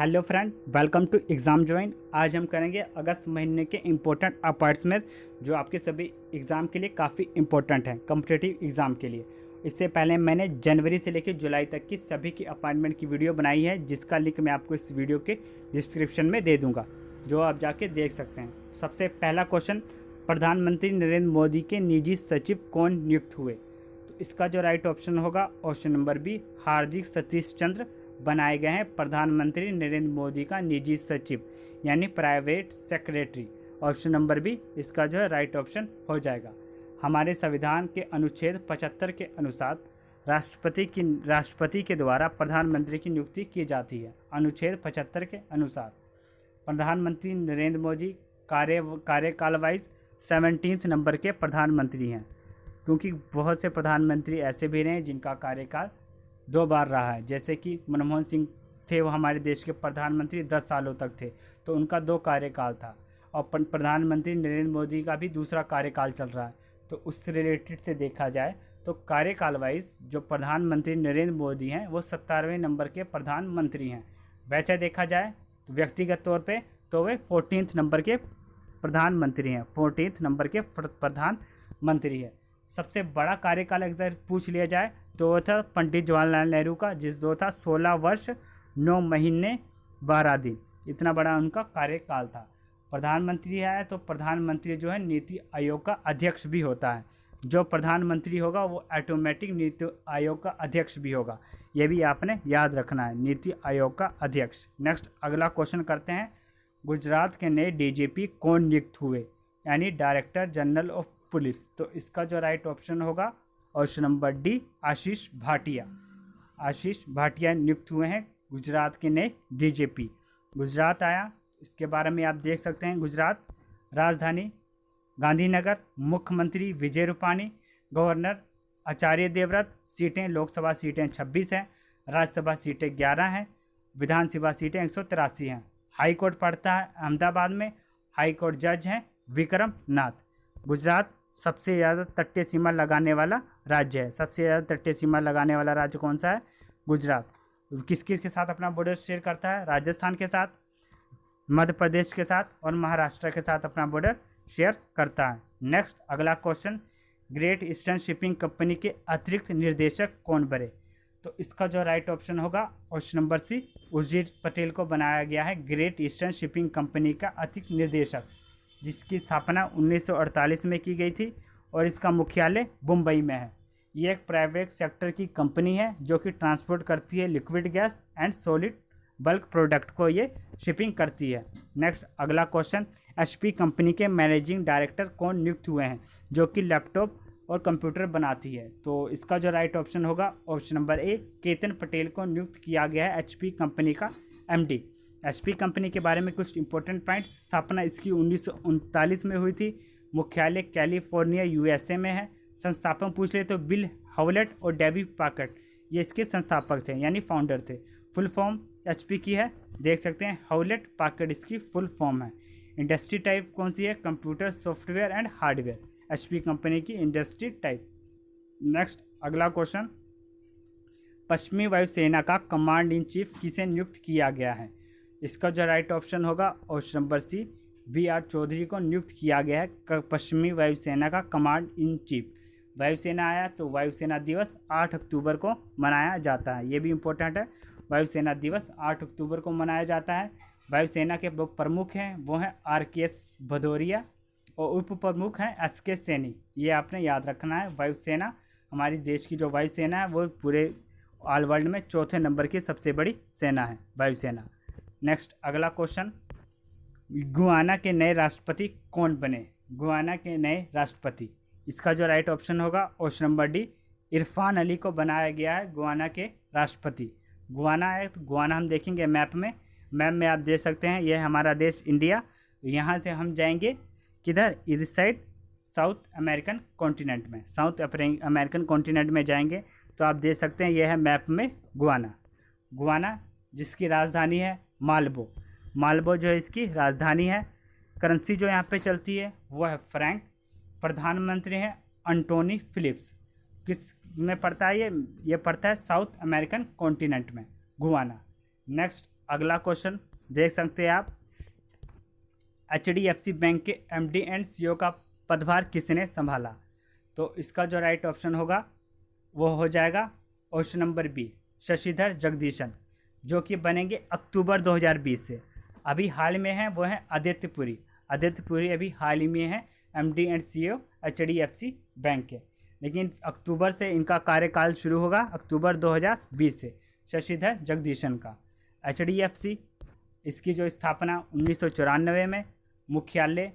Hello friend, welcome to exam join. आज हम करेंगे अगस्त महीने के इम्पोर्टेंट अपॉइंटमेंट जो आपके सभी एग्ज़ाम के लिए काफ़ी इम्पोर्टेंट हैं, कॉम्पिटिटिव एग्ज़ाम के लिए। इससे पहले मैंने जनवरी से लेकर जुलाई तक की सभी की अपॉइंटमेंट की वीडियो बनाई है, जिसका लिंक मैं आपको इस वीडियो के डिस्क्रिप्शन में दे दूँगा, जो आप जाके देख सकते हैं। सबसे पहला क्वेश्चन, प्रधानमंत्री नरेंद्र मोदी के निजी सचिव कौन नियुक्त हुए? तो इसका जो राइट ऑप्शन होगा ऑप्शन नंबर बी, हार्दिक सतीश चंद्र बनाए गए हैं प्रधानमंत्री नरेंद्र मोदी का निजी सचिव, यानी private secretary. Option number B इसका जो है राइट ऑप्शन हो जाएगा। हमारे संविधान के अनुच्छेद 75 के अनुसार राष्ट्रपति के द्वारा प्रधानमंत्री की नियुक्ति की जाती है। अनुच्छेद 75 के अनुसार प्रधानमंत्री नरेंद्र मोदी कार्यकाल वाइज 17 नंबर के प्रधानमंत्री हैं, क्योंकि बहुत से प्रधानमंत्री ऐसे भी रहे हैं जिनका कार्यकाल 2 बार रहा है। जैसे कि मनमोहन सिंह थे, वो हमारे देश के प्रधानमंत्री 10 सालों तक थे, तो उनका 2 कार्यकाल था। और प्रधानमंत्री नरेंद्र मोदी का भी दूसरा कार्यकाल चल रहा है। तो उससे रिलेटेड से देखा जाए तो कार्यकाल वाइज जो प्रधानमंत्री नरेंद्र मोदी हैं वो 17वें नंबर के प्रधानमंत्री हैं। वैसे देखा जाए तो व्यक्तिगत तौर पे तो वे 14th नंबर के प्रधानमंत्री हैं, 14th नंबर के प्रधानमंत्री है। सबसे बड़ा कार्यकाल अगर पूछ लिया जाए तो वो था पंडित जवाहरलाल नेहरू का, जो था 16 वर्ष 9 महीने 12 दिन। इतना बड़ा उनका कार्यकाल था। प्रधानमंत्री है तो प्रधानमंत्री जो है नीति आयोग का अध्यक्ष भी होता है। जो प्रधानमंत्री होगा वो ऑटोमेटिक नीति आयोग का अध्यक्ष भी होगा। ये भी आपने याद रखना है, नीति आयोग का अध्यक्ष। नेक्स्ट अगला क्वेश्चन करते हैं, गुजरात के नए डीजीपी कौन नियुक्त हुए? यानी डायरेक्टर जनरल ऑफ पुलिस। तो इसका जो राइट ऑप्शन होगा ऑप्शन नंबर डी, आशीष भाटिया। आशीष भाटिया नियुक्त हुए हैं गुजरात के नए डीजीपी। गुजरात आया, इसके बारे में आप देख सकते हैं। गुजरात राजधानी गांधीनगर, मुख्यमंत्री विजय रूपाणी, गवर्नर आचार्य देवव्रत। सीटें लोकसभा सीटें 26 हैं, राज्यसभा सीटें 11 हैं, विधानसभा सीटें 183 हैं। हाई कोर्ट पड़ता है अहमदाबाद में। हाई कोर्ट जज हैं विक्रम नाथ। गुजरात सबसे ज़्यादा तटीय सीमा लगाने वाला राज्य है। सबसे ज़्यादा तटीय सीमा लगाने वाला राज्य कौन सा है? गुजरात। किस किस के साथ अपना बॉर्डर शेयर करता है? राजस्थान के साथ, मध्य प्रदेश के साथ और महाराष्ट्र के साथ अपना बॉर्डर शेयर करता है। नेक्स्ट अगला question, great eastern shipping company के अतिरिक्त निर्देशक कौन बने? तो इसका जो राइट ऑप्शन होगा option number C, Urjit Patel को बनाया गया है ग्रेट ईस्टर्न शिपिंग कंपनी का अतिरिक्त निर्देशक, जिसकी स्थापना 1948 में की गई थी और इसका मुख्यालय मुंबई में है। ये एक प्राइवेट सेक्टर की कंपनी है जो कि ट्रांसपोर्ट करती है liquid gas and solid bulk product को, ये शिपिंग करती है। नेक्स्ट अगला क्वेश्चन, एचपी कंपनी के मैनेजिंग डायरेक्टर कौन नियुक्त हुए हैं, जो कि लैपटॉप और कंप्यूटर बनाती है? तो इसका जो राइट ऑप्शन होगा ऑप्शन नंबर ए, केतन पटेल को नियुक्त किया गया है एचपी कंपनी का एमडी। एचपी कंपनी के बारे में कुछ इंपॉर्टेंट पॉइंट्स, स्थापना इसकी 1939 में हुई थी। मुख्यालय कैलिफोर्निया यूएसए में है। संस्थापक पूछ ले तो बिल हाउलेट और डेवी पाकेट, ये इसके संस्थापक थे, यानी फाउंडर थे। फुल फॉर्म एचपी की है, देख सकते हैं, हाउलेट पाकेट इसकी फुल फॉर्म है। इंडस्ट्री टाइप कौन सी है? Computer software and hardware, HP company की इंडस्ट्री टाइप। नेक्स्ट अगला क्वेश्चन, पश्चिमी वायुसेना का कमांड इन चीफ किसे नियुक्त किया गया है? इसका जो राइट ऑप्शन होगा option number C, VR. Chaudhary को नियुक्त किया गया है पश्चिमी वायुसेना का कमांड इन चीफ। वायुसेना आया तो वायुसेना दिवस 8 अक्टूबर को मनाया जाता है, ये भी इम्पोर्टेंट है। वायुसेना दिवस 8 अक्टूबर को मनाया जाता है। वायुसेना के प्रमुख हैं वो हैं आर.के.एस. भदौरिया और उप प्रमुख हैं एस.के. सैनी। ये आपने याद रखना है। वायुसेना, हमारी देश की जो वायुसेना है वो पूरे ऑल वर्ल्ड में 4थे नंबर की सबसे बड़ी सेना है वायुसेना। नेक्स्ट अगला क्वेश्चन, गुयाना के नए राष्ट्रपति कौन बने? गुयाना के नए राष्ट्रपति, इसका जो राइट ऑप्शन होगा option number D, Irfan Ali को बनाया गया है गुयाना के राष्ट्रपति। गुयाना है तो गुयाना हम देखेंगे मैप में आप देख सकते हैं, यह हमारा देश इंडिया। यहाँ से हम जाएंगे किधर? इस साइड साउथ अमेरिकन कॉन्टिनेंट में, साउथ अमेरिकन कॉन्टिनेंट में जाएंगे तो आप देख सकते हैं यह है मैप में गुयाना, जिसकी राजधानी है माल्बो जो है इसकी राजधानी है। करेंसी जो यहाँ पे चलती है वो है फ्रैंक। प्रधानमंत्री हैं एंटोनी फिलिप्स। किस में पड़ता है ये पड़ता है साउथ अमेरिकन कॉन्टिनेंट में, गुयाना। नेक्स्ट अगला क्वेश्चन देख सकते हैं आप, HDFC बैंक के MD एंड CEO का पदभार किसने संभाला? तो इसका जो राइट ऑप्शन होगा वो हो जाएगा option number B, Shashidhar Jagdishan, जो कि बनेंगे अक्टूबर 2020 से। अभी हाल में है वो है आदित्य पुरी। आदित्य पुरी अभी हाल ही में है MD and CEO HDFC bank के, लेकिन अक्टूबर से इनका कार्यकाल शुरू होगा, अक्टूबर 2020 से। शशिधर जगदीशन का HDFC, इसकी जो स्थापना 1994 में, मुख्यालय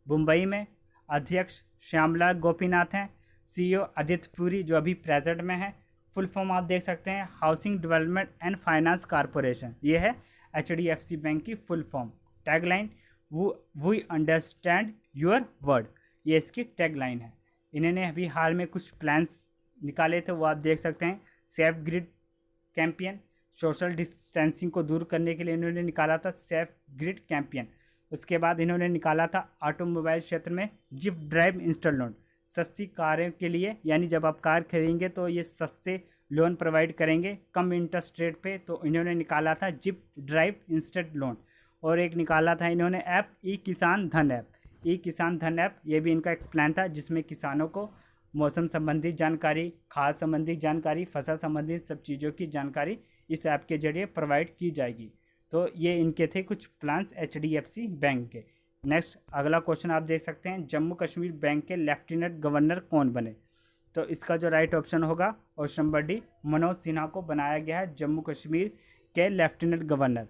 मुंबई में, अध्यक्ष श्यामलाल गोपीनाथ हैं, CEO आदित्य पुरी जो अभी प्रेजेंट में है। फुल फॉर्म आप देख सकते हैं housing development and finance corporation, ये है HDFC बैंक की full form. Tagline we understand your world, ये इसकी टैगलाइन है। इन्होंने अभी हाल में कुछ प्लान्स निकाले थे, वो आप देख सकते हैं। Safe grid campaign, social distancing को दूर करने के लिए इन्होंने निकाला था सेफ ग्रिड कैंपेन। उसके बाद इन्होंने निकाला था ऑटोमोबाइल क्षेत्र में जिप ड्राइव इंस्टॉल लोन, सस्ती कारों के लिए, यानी जब आप कार खरीदेंगे तो ये सस्ते लोन प्रोवाइड करेंगे कम इंटरेस्ट रेट पे, तो इन्होंने निकाला था जिप ड्राइव इंस्टेंट लोन। और एक निकाला था इन्होंने ऐप ई किसान धन ऐप। ई किसान धन ऐप ये भी इनका एक प्लान था जिसमें किसानों को मौसम संबंधी जानकारी, खाद संबंधी जानकारी, फसल संबंधी सब चीज़ों की जानकारी इस ऐप के जरिए प्रोवाइड की जाएगी। तो ये इनके थे कुछ प्लान्स HDFC बैंक के। नेक्स्ट अगला क्वेश्चन आप देख सकते हैं, जम्मू कश्मीर बैंक के लेफ्टिनेंट गवर्नर कौन बने? तो इसका जो राइट ऑप्शन होगा option number D, Manoj Sinha को बनाया गया है जम्मू कश्मीर के लेफ्टिनेंट गवर्नर।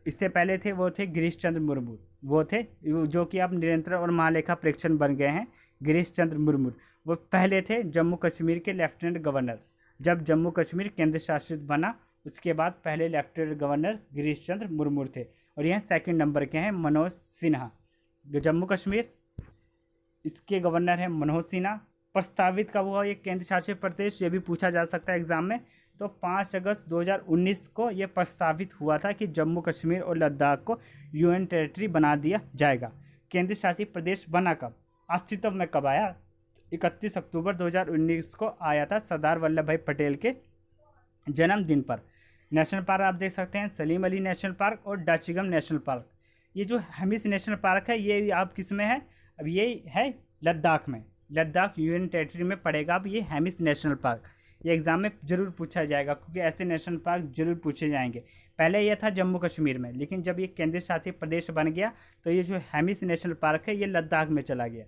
इससे पहले थे वो थे गिरीश चंद्र मुर्मू, वो थे जो कि अब नियंत्रण और महालेखा परीक्षण बन गए हैं। गिरीश चंद्र मुर्मू वो पहले थे जम्मू कश्मीर के लेफ्टिनेंट गवर्नर। जब जम्मू कश्मीर केंद्र शासित बना उसके बाद पहले लेफ्टिनेंट गवर्नर गिरीश चंद्र मुर्मू थे। और यह सेकंड नंबर के हैं मनोज सिन्हा। जम्मू कश्मीर इसके गवर्नर हैं मनोज सिन्हा। प्रस्तावित कब हुआ ये केंद्र शासित प्रदेश, ये भी पूछा जा सकता है एग्जाम में। तो 5 अगस्त 2019 को ये प्रस्तावित हुआ था कि जम्मू कश्मीर और लद्दाख को यूनियन टेरिटरी बना दिया जाएगा। केंद्र शासित प्रदेश बना कब, अस्तित्व में कब आया? 31 अक्टूबर 2019 को आया था सरदार वल्लभ भाई पटेल के जन्मदिन पर। नेशनल पार्क आप देख सकते हैं, सलीम अली नेशनल पार्क और डाचिगम नेशनल पार्क। ये जो हेमिस नेशनल पार्क है ये आप किस में है? अब ये है लद्दाख में, लद्दाख यूनियन टेरिटरी में पड़ेगा अब ये हेमिस नेशनल पार्क। ये एग्जाम में जरूर पूछा जाएगा क्योंकि ऐसे नेशनल पार्क जरूर पूछे जाएंगे। पहले ये था जम्मू कश्मीर में, लेकिन जब ये केंद्र शासित प्रदेश बन गया तो ये जो हेमिस नेशनल पार्क है ये लद्दाख में चला गया।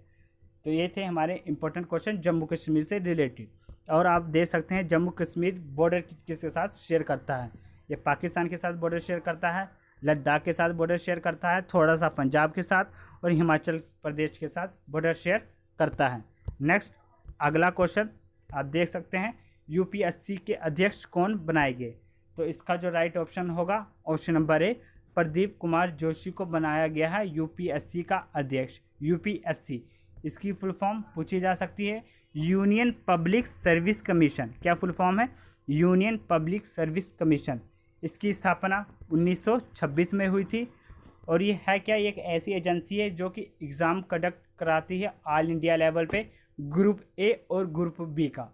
तो ये थे हमारे इंपॉर्टेंट क्वेश्चन जम्मू कश्मीर से रिलेटेड। और आप देख सकते हैं जम्मू कश्मीर बॉर्डर किसके साथ शेयर करता है? ये पाकिस्तान के साथ बॉर्डर शेयर करता है, लद्दाख के साथ बॉर्डर शेयर करता है, थोड़ा सा पंजाब के साथ और हिमाचल प्रदेश के साथ बॉर्डर शेयर करता है। नेक्स्ट अगला क्वेश्चन आप देख सकते हैं, UPSC के अध्यक्ष कौन बनाए गए? तो इसका जो राइट ऑप्शन होगा ऑप्शन नंबर ए, प्रदीप कुमार जोशी को बनाया गया है UPSC का अध्यक्ष। UPSC इसकी फुल फॉर्म पूछी जा सकती है, यूनियन पब्लिक सर्विस कमीशन। क्या फुल फॉर्म है? Union public service commission. इसकी स्थापना 1926 में हुई थी। और ये है क्या? ये एक ऐसी एजेंसी है जो कि एग्ज़ाम कंडक्ट कराती है ऑल इंडिया लेवल पे, ग्रुप ए और ग्रुप बी का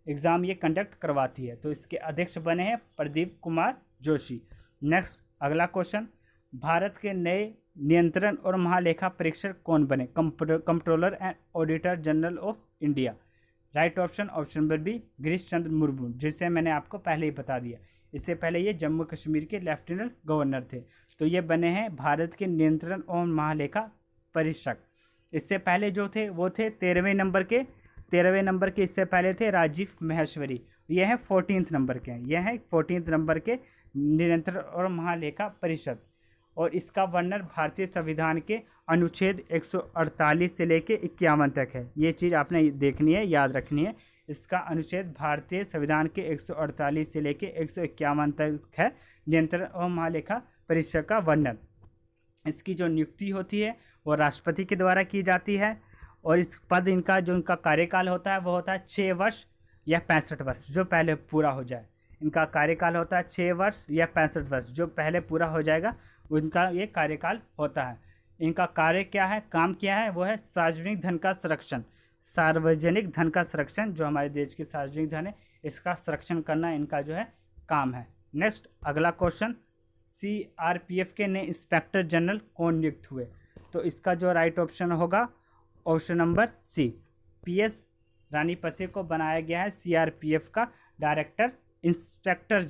एग्ज़ाम ये कंडक्ट करवाती है। तो इसके अध्यक्ष बने हैं प्रदीप कुमार जोशी। नेक्स्ट अगला क्वेश्चन, भारत के नए नियंत्रण और महालेखा परीक्षक कौन बने? Controller and auditor general of India. Right option option number B, Girish Chandra Murmu, जिसे मैंने आपको पहले ही बता दिया। इससे पहले ये जम्मू कश्मीर के लेफ्टिनेंट गवर्नर थे। तो ये बने हैं भारत के नियंत्रण और महालेखा परीक्षक। इससे पहले जो थे वो थे 13वें नंबर के इससे पहले थे राजीव महेश्वरी। ये हैं 14th नंबर के, ये हैं 14th नंबर के नियंत्रण और महालेखा परिषद। और इसका वर्णन भारतीय संविधान के अनुच्छेद 148 से लेके 51 तक है। ये चीज़ आपने देखनी है, याद रखनी है। इसका अनुच्छेद भारतीय संविधान के 148 से लेके 151 तक है नियंत्रण और महालेखा परिषद का वर्णन। इसकी जो नियुक्ति होती है वो राष्ट्रपति के द्वारा की जाती है। और इस पद इनका जो इनका कार्यकाल होता है वो होता है 6 वर्ष या 65 वर्ष, जो पहले पूरा हो जाए। इनका कार्यकाल होता है 6 वर्ष या 65 वर्ष, जो पहले पूरा हो जाएगा उनका ये कार्यकाल होता है। इनका कार्य क्या है, काम क्या है? वो है सार्वजनिक धन का संरक्षण। सार्वजनिक धन का संरक्षण, जो हमारे देश की सार्वजनिक धन है इसका संरक्षण करना इनका जो है काम है। नेक्स्ट अगला क्वेश्चन, सीआरपीएफ के नए इंस्पेक्टर जनरल कौन नियुक्त हुए? तो इसका जो राइट ऑप्शन होगा ऑप्शन नंबर सी, पीएस रानी पसे को बनाया गया है सीआरपीएफ का डायरेक्टर इंस्पेक्टर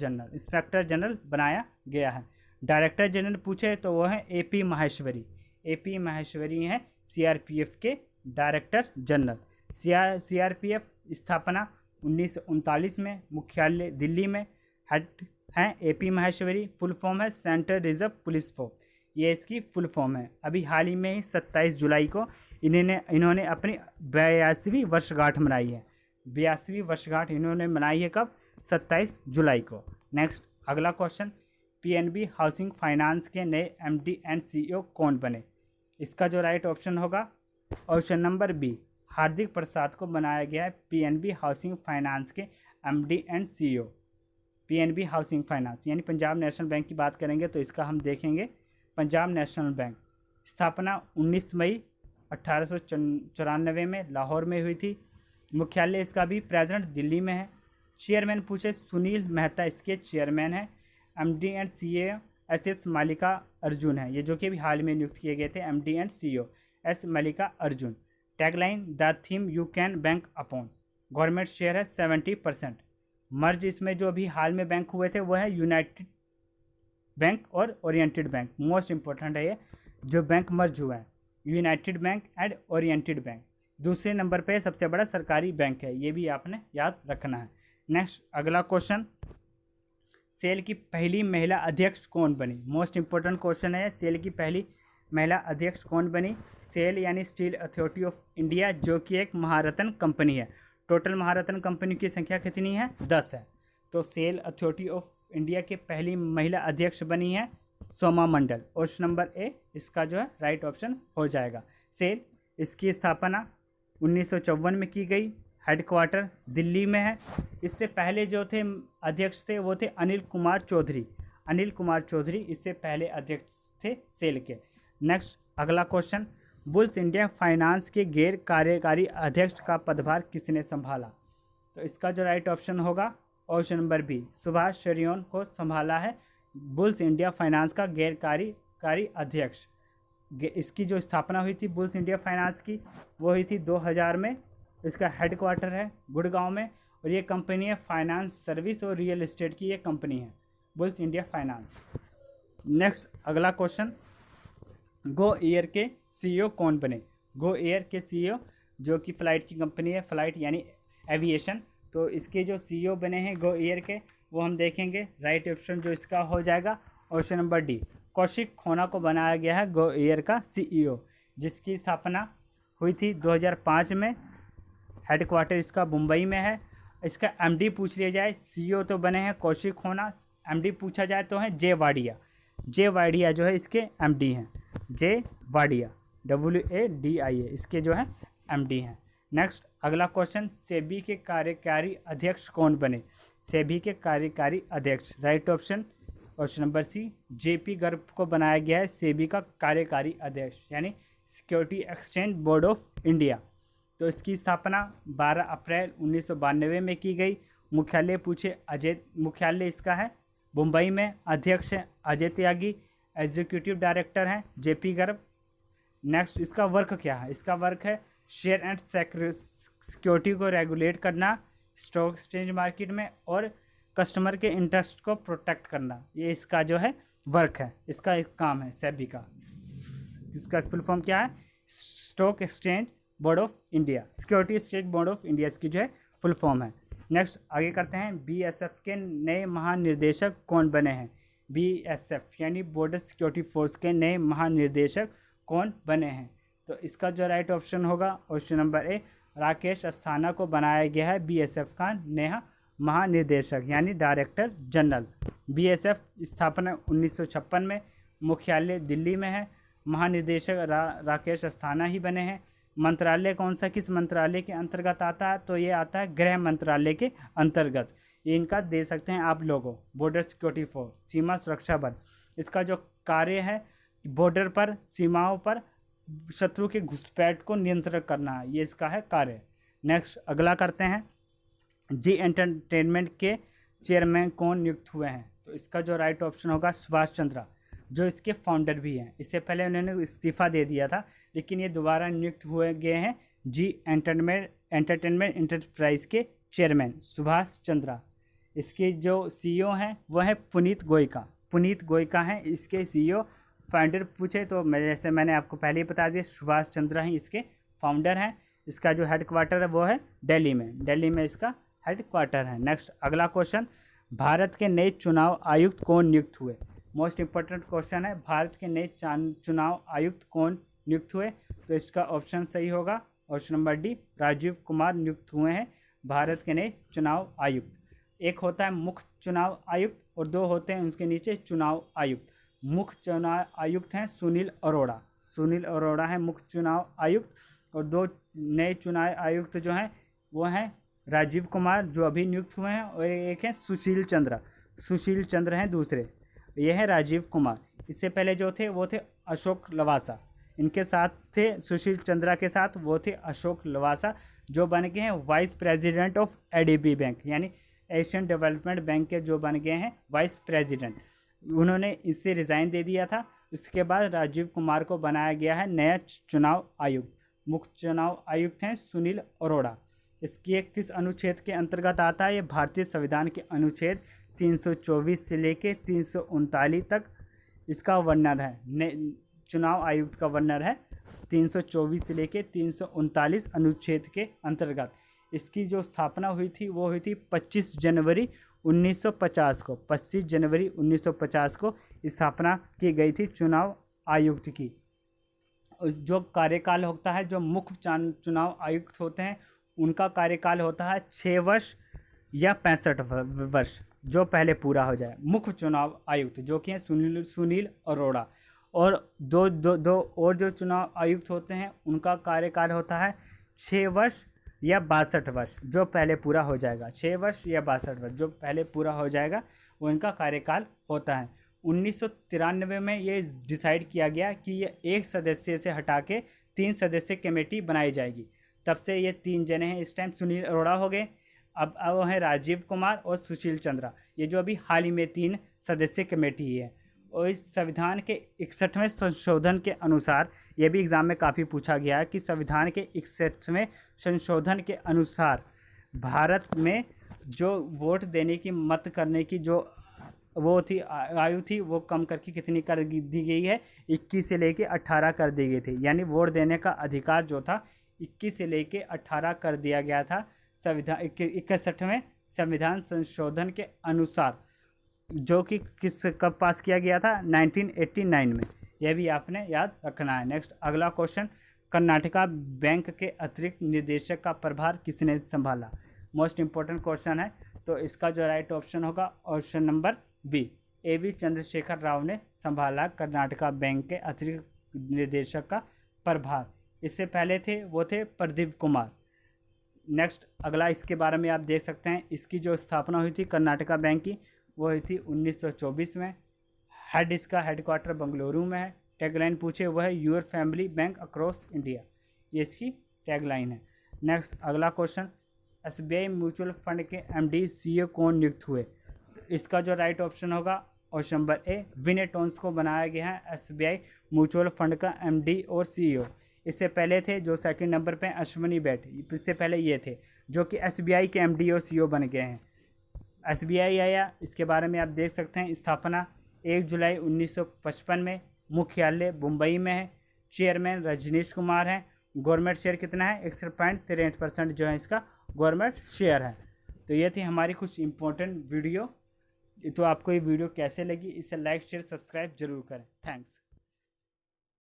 जनरल बनाया गया है। डायरेक्टर जनरल पूछे तो वो है एपी माहेश्वरी। एपी माहेश्वरी हैं सीआरपीएफ के डायरेक्टर जनरल। सीआरपीएफ स्थापना 1939 में, मुख्यालय दिल्ली में, हेड हैं एपी माहेश्वरी। फुल फॉर्म है सेंट्रल रिजर्व पुलिस फोर्स, ये इसकी फुल फॉर्म है। अभी हाल ही में ही 27 जुलाई को इन्होंने अपनी 82वीं वर्षगांठ मनाई है। 82वीं वर्षगांठ इन्होंने मनाई है कब? 27 जुलाई को। नेक्स्ट अगला क्वेश्चन, पीएनबी हाउसिंग फाइनेंस के नए एमडी एंड सीईओ कौन बने? इसका जो राइट ऑप्शन होगा ऑप्शन नंबर बी, हार्दिक प्रसाद को बनाया गया है पीएनबी हाउसिंग फाइनेंस के MD and CEO. PNB housing finance यानी पंजाब नेशनल बैंक की बात करेंगे तो इसका हम देखेंगे पंजाब नेशनल बैंक। स्थापना 19 मई 1894 में लाहौर में हुई थी। मुख्यालय इसका भी प्रेजेंट दिल्ली में है। चेयरमैन पूछे सुनील मेहता इसके चेयरमैन हैं। एमडी एंड सीईओ एस मल्लिका अर्जुन है, ये जो कि अभी हाल में नियुक्त किए गए थे MD and CEO S Mallika Arjun. Tagline the theme you can bank upon. Government share है 70%। मर्ज इसमें जो अभी हाल में बैंक हुए थे वो है यूनाइटेड बैंक और ओरिएंटेड बैंक। मोस्ट इंपॉर्टेंट है ये जो बैंक मर्ज हुआ है, United bank and oriented bank. दूसरे नंबर पे सबसे बड़ा सरकारी बैंक है, ये भी आपने याद रखना है। नेक्स्ट अगला क्वेश्चन, सेल की पहली महिला अध्यक्ष कौन बनी? मोस्ट इंपॉर्टेंट क्वेश्चन है। सेल की पहली महिला अध्यक्ष कौन बनी? सेल यानी स्टील अथॉरिटी ऑफ इंडिया, जो कि एक महारत्न कंपनी है। टोटल महारत्न कंपनी की संख्या कितनी है? 10 है। तो सेल अथॉरिटी ऑफ इंडिया के पहली महिला अध्यक्ष बनी है सोमा मंडल। ऑप्शन नंबर ए इसका जो है राइट ऑप्शन हो जाएगा। सेल इसकी स्थापना 1954 में की गई। हेडक्वार्टर दिल्ली में है। इससे पहले जो थे अध्यक्ष थे वो थे अनिल कुमार चौधरी। अनिल कुमार चौधरी इससे पहले अध्यक्ष थे सेल के। नेक्स्ट अगला क्वेश्चन, बुल्स इंडिया फाइनेंस के गैर कार्यकारी अध्यक्ष का पदभार किसने संभाला? तो इसका जो राइट ऑप्शन होगा ऑप्शन नंबर बी, सुभाष चरियान को संभाला है बुल्स इंडिया फाइनेंस का गैर कार्यकारी अध्यक्ष। इसकी जो स्थापना हुई थी बुल्स इंडिया फाइनेंस की वो हुई थी 2000 में। इसका हेडक्वार्टर है गुड़गांव में और ये कंपनी है फाइनेंस सर्विस और रियल एस्टेट की ये कंपनी है बुल्स इंडिया फाइनेंस। नेक्स्ट अगला क्वेश्चन, गो एयर के सीईओ कौन बने? गो एयर के सीईओ जो कि फ़्लाइट की कंपनी है, फ़्लाइट यानी एविएशन, तो इसके जो सीईओ बने हैं गो एयर के वो हम देखेंगे। राइट ऑप्शन जो इसका हो जाएगा ऑप्शन नंबर डी, कौशिक खोना को बनाया गया है गो एयर का सीईओ, जिसकी स्थापना हुई थी 2005 में। हेडक्वार्टर इसका मुंबई में है। इसका एमडी पूछ लिया जाए, सीईओ तो बने हैं कौशिक खोना, एमडी पूछा जाए तो है जे वाडिया। जे वाडिया जो है इसके एमडी हैं, जे वाडिया WADIA इसके जो है एमडी हैं। नेक्स्ट अगला क्वेश्चन, सेबी के कार्यकारी अध्यक्ष कौन बने? सेबी के कार्यकारी अध्यक्ष right option option number C, JP Garg को बनाया गया है सेबी का कार्यकारी अध्यक्ष यानी security exchange board of India. तो इसकी स्थापना 12 अप्रैल 1992 में की गई। मुख्यालय पूछे मुख्यालय इसका है मुंबई में। अध्यक्ष हैं अजय त्यागी, एग्जीक्यूटिव डायरेक्टर हैं JP गर्ग। नेक्स्ट इसका वर्क क्या है? इसका वर्क है शेयर एंड सिक्योरिटी को रेगुलेट करना स्टॉक एक्सचेंज मार्केट में और कस्टमर के इंटरेस्ट को प्रोटेक्ट करना, ये इसका जो है वर्क है, इसका एक काम है सेबी का। इसका फुल फॉर्म क्या है? Stock exchange board of India, security exchange board of India इसकी जो है फुल फॉर्म है। नेक्स्ट आगे करते हैं, BSF के नए महानिर्देशक कौन बने हैं? BSF यानी बॉर्डर सिक्योरिटी फोर्स के नए महानिर्देशक कौन बने हैं? तो इसका जो राइट ऑप्शन होगा ऑप्शन नंबर ए, राकेश अस्थाना को बनाया गया है BSF का नया महानिर्देशक यानी डायरेक्टर जनरल। BSF स्थापना 1956 में, मुख्यालय दिल्ली में है। महानिदेशक राकेश अस्थाना ही बने हैं। मंत्रालय कौन सा किस मंत्रालय के अंतर्गत आता है? तो ये आता है गृह मंत्रालय के अंतर्गत। ये इनका दे सकते हैं आप लोगों, बॉर्डर सिक्योरिटी फोर्स, सीमा सुरक्षा बल। इसका जो कार्य है बॉर्डर पर, सीमाओं पर शत्रु के घुसपैठ को नियंत्रण करना, ये इसका है कार्य। नेक्स्ट अगला करते हैं, जी एंटरटेनमेंट के चेयरमैन कौन नियुक्त हुए हैं? तो इसका जो राइट ऑप्शन होगा सुभाष चंद्रा, जो इसके फाउंडर भी हैं। इससे पहले उन्होंने इस्तीफ़ा दे दिया था, लेकिन ये दोबारा नियुक्त हुए गए हैं जी एंटरटेनमेंट इंटरप्राइज के चेयरमैन सुभाष चंद्रा। इसके जो सीईओ हैं वो है पुनीत गोयका हैं इसके सीईओ। फाउंडर पूछे तो जैसे मैंने आपको पहले ही बता दिया, सुभाष चंद्रा ही इसके फाउंडर हैं। इसका जो हेड क्वार्टर है वो है दिल्ली में इसका हेड क्वार्टर है। नेक्स्ट अगला क्वेश्चन, भारत के नए चुनाव आयुक्त कौन नियुक्त हुए? मोस्ट इंपॉर्टेंट क्वेश्चन है, भारत के नए चुनाव आयुक्त कौन नियुक्त हुए? तो इसका ऑप्शन सही होगा option number D, Rajeev Kumar नियुक्त हुए हैं भारत के नए चुनाव आयुक्त। एक होता है मुख्य चुनाव आयुक्त और दो होते हैं उसके नीचे चुनाव आयुक्त। मुख्य चुनाव आयुक्त हैं सुनील अरोड़ा हैं मुख्य चुनाव आयुक्त, और दो नए चुनाव आयुक्त जो हैं वो हैं राजीव कुमार जो अभी नियुक्त हुए हैं, और एक है सुशील चंद्र हैं दूसरे, ये है राजीव कुमार। इससे पहले जो थे वो थे अशोक लवासा, इनके साथ थे सुशील चंद्रा के साथ वो थे अशोक लवासा, जो बन गए हैं vice president of ADB bank, यानी एशियन डेवलपमेंट बैंक के जो बन गए हैं वाइस प्रेसिडेंट। उन्होंने इससे रिज़ाइन दे दिया था। उसके बाद राजीव कुमार को बनाया गया है नया चुनाव आयुक्त। मुख्य चुनाव आयुक्त हैं सुनील अरोड़ा। इसकी किस अनुच्छेद के अंतर्गत आता है? ये भारतीय संविधान के अनुच्छेद 324 से लेके 339 तक इसका वर्णन है। चुनाव आयुक्त का वर्णन है 324 से लेके 339 अनुच्छेद के अंतर्गत। इसकी जो स्थापना हुई थी वो हुई थी 25 जनवरी 1950 को। 25 जनवरी 1950 को स्थापना की गई थी चुनाव आयुक्त की। जो कार्यकाल होता है, जो मुख्य चुनाव आयुक्त होते हैं उनका कार्यकाल होता है 6 वर्ष या 65 वर्ष, जो पहले पूरा हो जाए। मुख्य चुनाव आयुक्त जो कि हैं सुनील अरोड़ा, और दो और जो चुनाव आयुक्त होते हैं उनका कार्यकाल होता है 6 वर्ष या 62 वर्ष, जो पहले पूरा हो जाएगा। 6 वर्ष या 62 वर्ष जो पहले पूरा हो जाएगा वो इनका कार्यकाल होता है। 1993 में ये डिसाइड किया गया कि ये एक सदस्य से हटा के 3 सदस्य कमेटी बनाई जाएगी। तब से ये 3 जने हैं। इस टाइम सुनील अरोड़ा हो गए, अब वो हैं राजीव कुमार और सुशील चंद्रा, ये जो अभी हाल ही में 3 सदस्य कमेटी है। और इस संविधान के 61वें संशोधन के अनुसार, ये भी एग्ज़ाम में काफ़ी पूछा गया है कि संविधान के 61वें संशोधन के अनुसार भारत में जो वोट देने की मत करने की जो वो थी आयु थी वो कम करके कितनी कर दी गई है? 21 से लेके 18 कर दी गई थी। यानी वोट देने का अधिकार जो था 21 से लेके 18 कर दिया गया था संविधान 61वें संविधान संशोधन के अनुसार, जो कि कब पास किया गया था? 1989 में। यह भी आपने याद रखना है। नेक्स्ट अगला क्वेश्चन, कर्नाटका बैंक के अतिरिक्त निदेशक का प्रभार किसने संभाला? मोस्ट इंपॉर्टेंट क्वेश्चन है। तो इसका जो राइट ऑप्शन होगा option number B, A.V. Chandrashekhar Rao ने संभाला कर्नाटका बैंक के अतिरिक्त निदेशक का प्रभार। इससे पहले थे वो थे प्रदीप कुमार। नेक्स्ट अगला इसके बारे में आप देख सकते हैं, इसकी जो स्थापना हुई थी कर्नाटका बैंक की वो हुई थी 1924 में। इसका हेडक्वार्टर बंगलुरु में है। टैगलाइन पूछे वो है your family bank across India, ये इसकी टैगलाइन है। नेक्स्ट अगला क्वेश्चन, SBI म्यूचुअल फंड के MD CEO कौन नियुक्त हुए? तो इसका जो राइट ऑप्शन होगा option number A, Vinay Tonse को बनाया गया है SBI म्यूचुअल फंड का MD और CEO। इससे पहले थे जो सेकंड नंबर पे अश्वनी बैठ, इससे पहले ये थे जो कि SBI के MD और CEO बन गए हैं। SBI आया, इसके बारे में आप देख सकते हैं। स्थापना 1 जुलाई 1955 में, मुख्यालय मुंबई में है। चेयरमैन रजनीश कुमार हैं। गवर्नमेंट शेयर कितना है? 61.63% जो है इसका गवर्नमेंट शेयर है। तो ये थी हमारी कुछ इंपॉर्टेंट वीडियो। तो आपको ये वीडियो कैसे लगी? इसे लाइक शेयर सब्सक्राइब जरूर करें। थैंक्स।